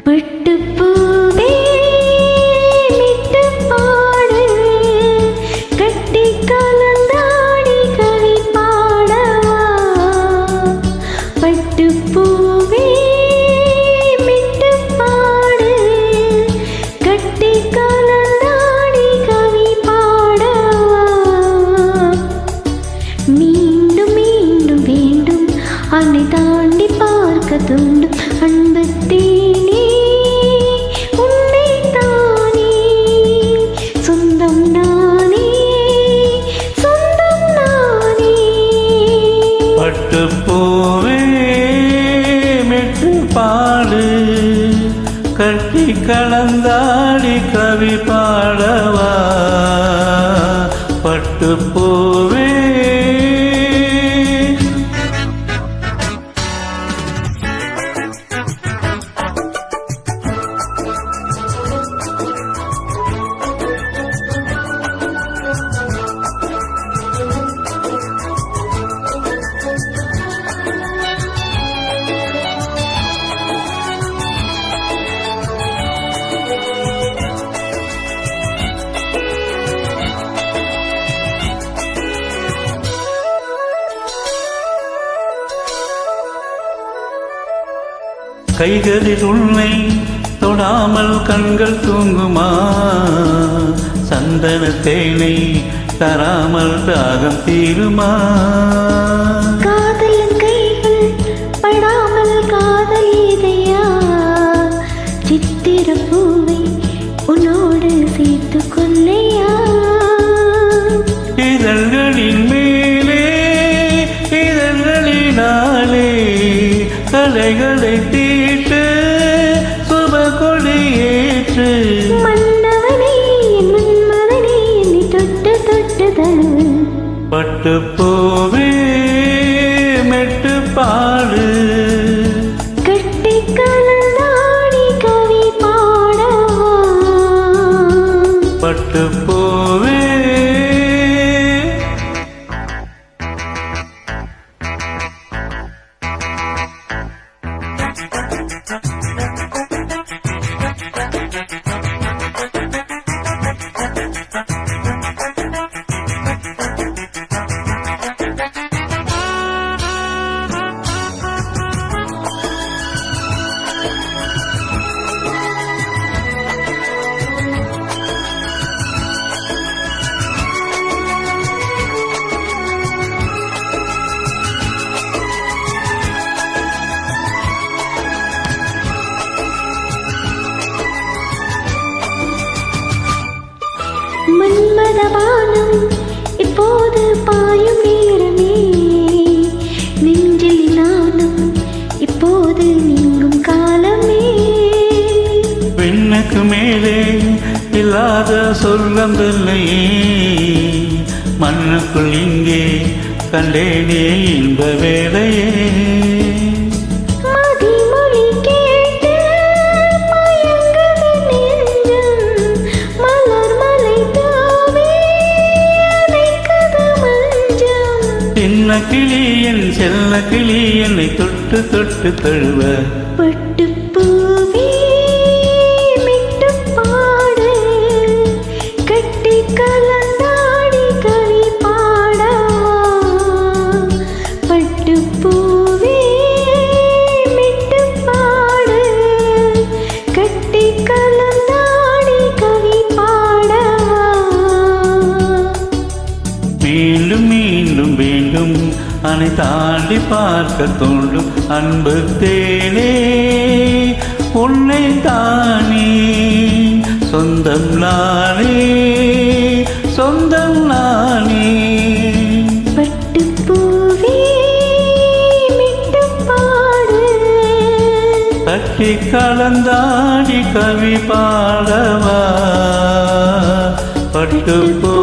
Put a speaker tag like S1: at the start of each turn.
S1: பட்டுப்பூவே மிட்டுப் பாடு, கட்டிக் கலந்தாடி கவி பாடவா. பட்டுப்பூவே மிட்டுப் பாடு, கட்டிக் கலந்தாடி கவி பாடவா. மீண்டும் மீண்டும் வேண்டும் அன்னை தாண்டி பார்க்க தூண்டும் அன்பு தேனே, உன்னை தானே சொந்தம் நானே, சொந்தம் நானே.
S2: பட்டுப்பூவே மெட்டு பாடு, கட்டி கலந்தாடி கவி பாடவா. பட்டுப்பூவே கைகளில் உன்னை தொடாமல் கண்கள் தூங்குமா, சந்தன தேனை தராமல் தாகம் தீருமா.
S1: காதலின் கைகள் படாமல் காதல் இதையா, சித்திர பூவை உன்னோடு சேர்த்து கொள்ளையா.
S2: இதழ்களின் மேலே இதழ்களினாலே கலைகளை தீட்டு சுப கொடியேற்று.
S1: மன்னவனே மன்மதனே என்னை தொட்டு தொட்டு தழுவு.
S2: பட்டுப்பூவே மெட்டு பாடு,
S1: கட்டி கலந்தாடி கவி பாடவா.
S2: பட்டுப்பூவே
S1: மன்மதவானம் இப்போது பாயும் நேரமே, நெஞ்சில் நானும் இப்போது நீங்கும் காலமே.
S2: விண்ணுக்கு மேலே இல்லாத சொல்லம்பில்லையே, மண்ணுக்குள் இங்கே கண்டேனே இன்ப வேலையே.
S1: மதிமொழி கேட்டு மயங்குது நெஞ்சம், மலர் மலை தாவி அணைக்குது மஞ்சம்.
S2: சின்ன கிளியன் செல்ல கிளி என்னை தொட்டு தொட்டு தழுவ.
S1: பட்டுப்பூவே மிட்டுப் பாடு, கட்டி கலந்தாடி கவி பாடவா. பட்டுப்பூவே மிட்டுப் பாடு, கட்டி கலந்தாடி கவி பாடவா.
S2: மீண்டும் மீண்டும் வேண்டும் அணை தாண்டி பார்க்க தோன்றும் அன்பு தேனே, உன்னை தானே சொந்தம் நானே, சொந்தம் நானே.
S1: பட்டுப்பூவே மிட்டுப் பாடு,
S2: கட்டி கலந்தாடி கவி பாடவா. பட்டுப்பூ